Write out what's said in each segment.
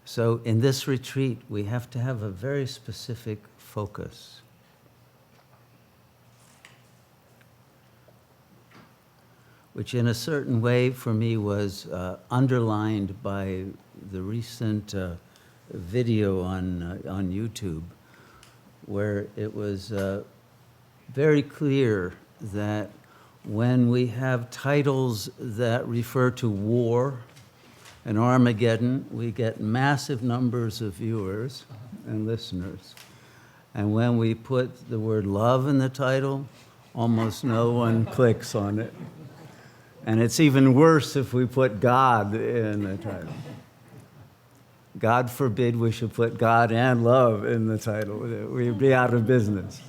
So in this retreat, we have to have a very specific focus. Which in a certain way for me was underlined by the recent video on YouTube, where it was very clear that when we have titles that refer to war and Armageddon, we get massive numbers of viewers and listeners. And when we put the word love in the title, almost no one clicks on it. And it's even worse if we put God in the title. God forbid we should put God and love in the title. We'd be out of business.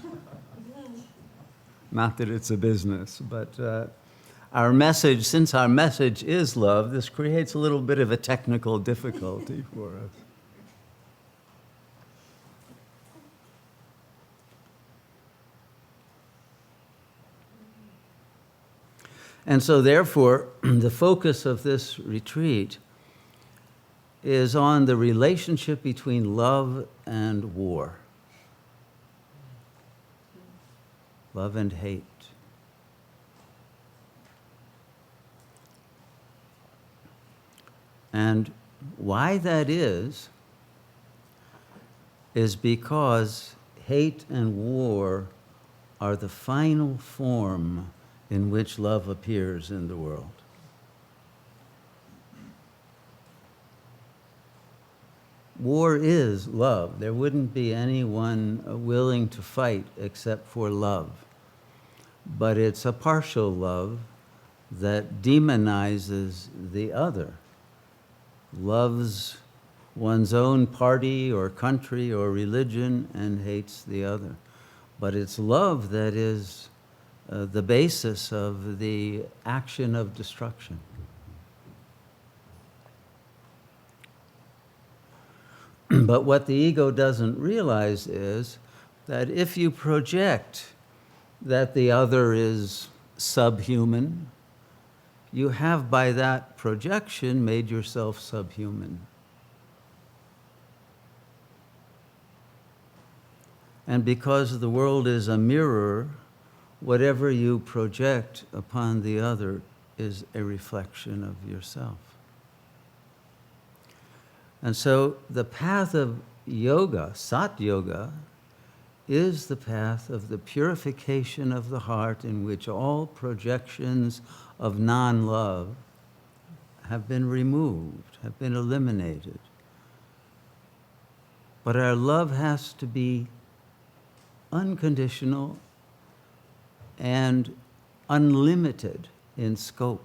Not that it's a business, but our message, since our message is love, this creates a little bit of a technical difficulty for us. And so therefore, the focus of this retreat is on the relationship between love and war. Love and hate. And why that is because hate and war are the final form in which love appears in the world. War is love. There wouldn't be anyone willing to fight except for love. But it's a partial love that demonizes the other, loves one's own party or country or religion and hates the other. But it's love that is the basis of the action of destruction. But what the ego doesn't realize is that if you project that the other is subhuman, you have by that projection made yourself subhuman. And because the world is a mirror, whatever you project upon the other is a reflection of yourself. And so the path of yoga, Sat Yoga, is the path of the purification of the heart in which all projections of non-love have been removed, have been eliminated. But our love has to be unconditional and unlimited in scope.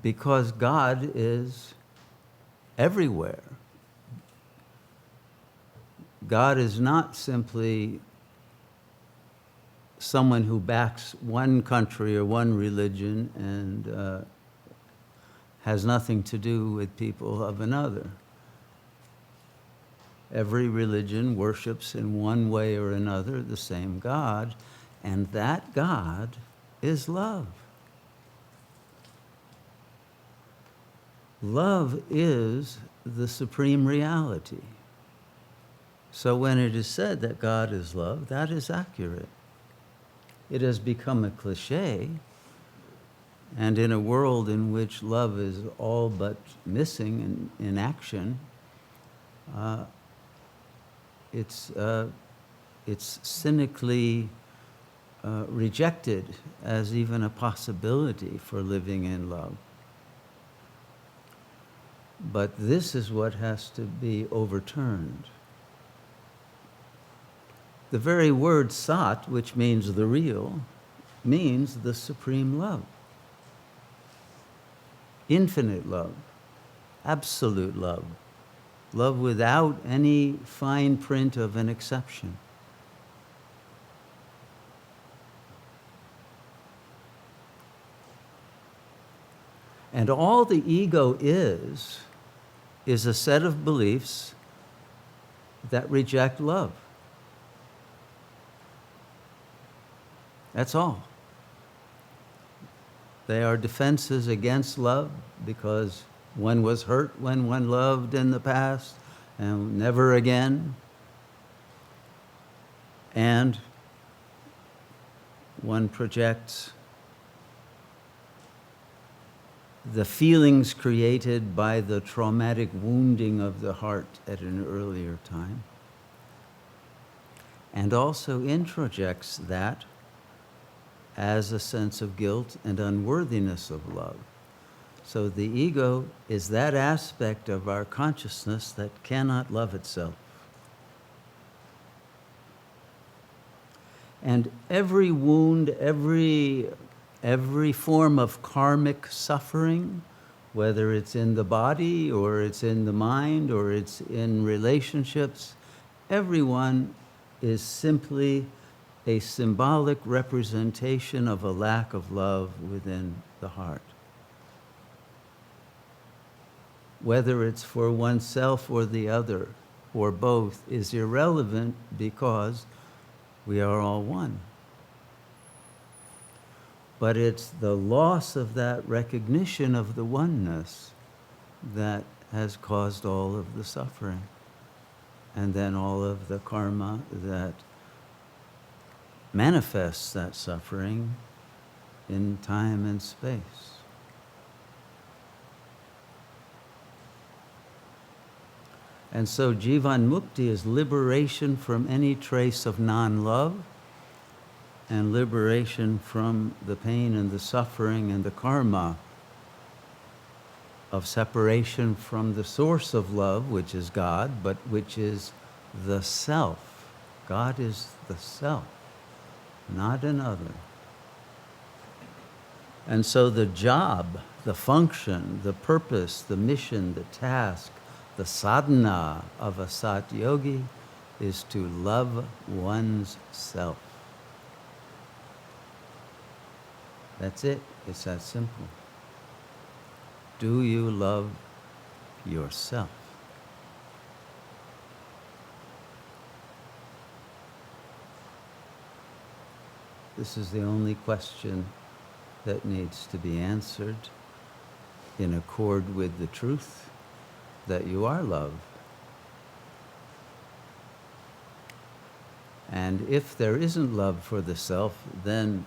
Because God is everywhere. God is not simply someone who backs one country or one religion and has nothing to do with people of another. Every religion worships in one way or another the same God, and that God is love. Love is the supreme reality. So when it is said that God is love, that is accurate. It has become a cliché, and in a world in which love is all but missing in action, it's cynically rejected as even a possibility for living in love. But this is what has to be overturned. The very word sat, which means the real, means the supreme love. Infinite love, absolute love, love without any fine print of an exception. And all the ego is a set of beliefs that reject love. That's all. They are defenses against love because One was hurt when one loved in the past, and never again. And one projects the feelings created by the traumatic wounding of the heart at an earlier time, and also introjects that as a sense of guilt and unworthiness of love. So the ego is that aspect of our consciousness that cannot love itself. And every wound, every form of karmic suffering, whether it's in the body or it's in the mind or it's in relationships, everyone is simply a symbolic representation of a lack of love within the heart. Whether it's for oneself or the other, or both, is irrelevant because we are all one. But it's the loss of that recognition of the oneness that has caused all of the suffering, and then all of the karma that manifests that suffering in time and space. And so Jivan Mukti is liberation from any trace of non-love, and liberation from the pain and the suffering and the karma of separation from the source of love, which is God, but which is the self. God is the self, not another. And so the job, the function, the purpose, the mission, the task, the sadhana of a Sat Yogi is to love one's self. That's it. It's that simple. Do you love yourself? This is the only question that needs to be answered in accord with the truth that you are love. And if there isn't love for the self, then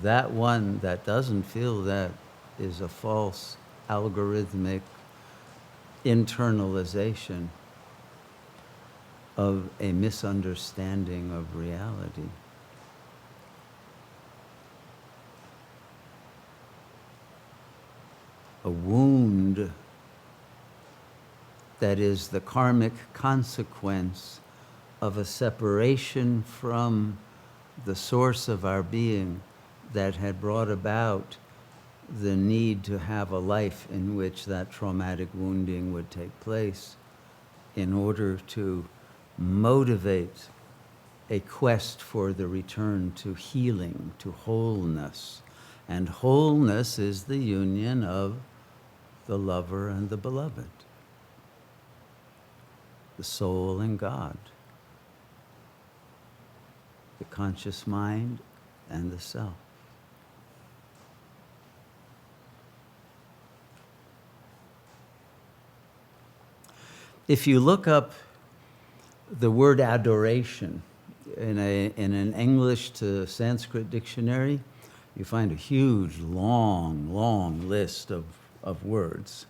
that one that doesn't feel that is a false algorithmic internalization of a misunderstanding of reality. A wound that is the karmic consequence of a separation from the source of our being that had brought about the need to have a life in which that traumatic wounding would take place in order to motivate a quest for the return to healing, to wholeness. And wholeness is the union of the lover and the beloved, the soul and God, the conscious mind and the self. If you look up the word adoration in an English to Sanskrit dictionary, you find a huge, long list of words.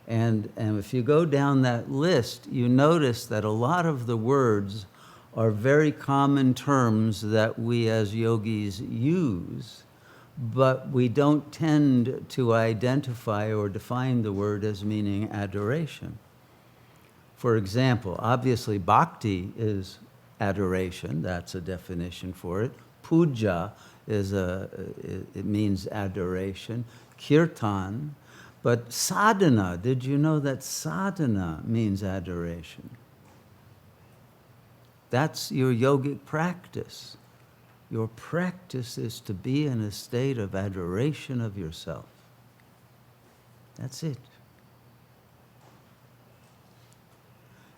And if you go down that list, you notice that a lot of the words are very common terms that we as yogis use, but we don't tend to identify or define the word as meaning adoration. For example, obviously bhakti is adoration, that's a definition for it. Puja it means adoration. Kirtan. But sadhana, did you know that sadhana means adoration? That's your yogic practice. Your practice is to be in a state of adoration of yourself. That's it.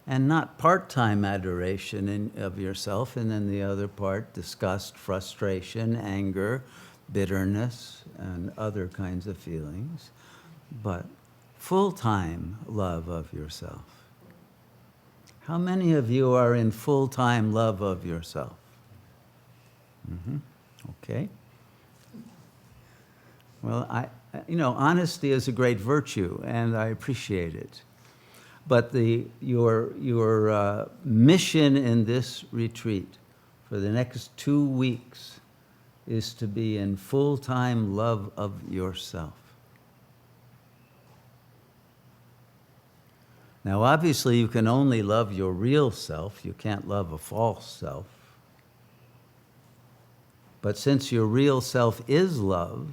And not part-time adoration of yourself, and then the other part, disgust, frustration, anger, bitterness, and other kinds of feelings. But full-time love of yourself? How many of you are in full-time love of yourself? Okay. Well, honesty is a great virtue, and I appreciate it. But your mission in this retreat for the next 2 weeks is to be in full-time love of yourself. Now, obviously, you can only love your real self. You can't love a false self. But since your real self is love,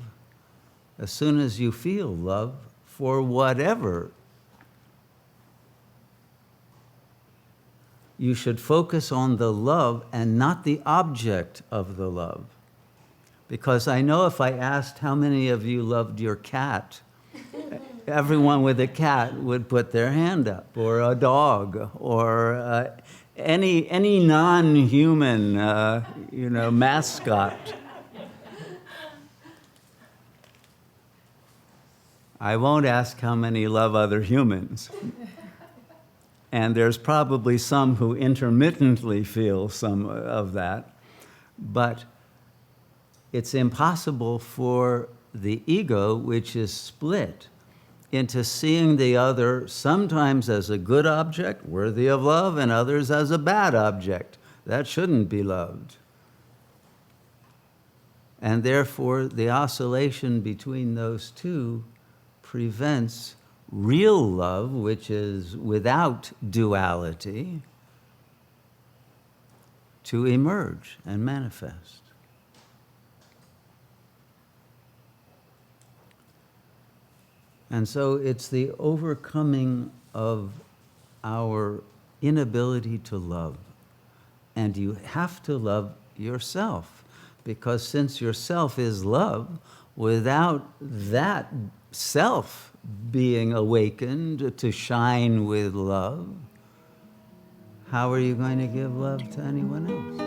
as soon as you feel love for whatever, you should focus on the love and not the object of the love. Because I know if I asked how many of you loved your cat, everyone with a cat would put their hand up, or a dog, or any non-human, mascot. I won't ask how many love other humans. And there's probably some who intermittently feel some of that. But it's impossible for the ego, which is split into seeing the other sometimes as a good object, worthy of love, and others as a bad object. That shouldn't be loved. And therefore, the oscillation between those two prevents real love, which is without duality, to emerge and manifest. And so it's the overcoming of our inability to love. And you have to love yourself, because since yourself is love, without that self being awakened to shine with love, how are you going to give love to anyone else?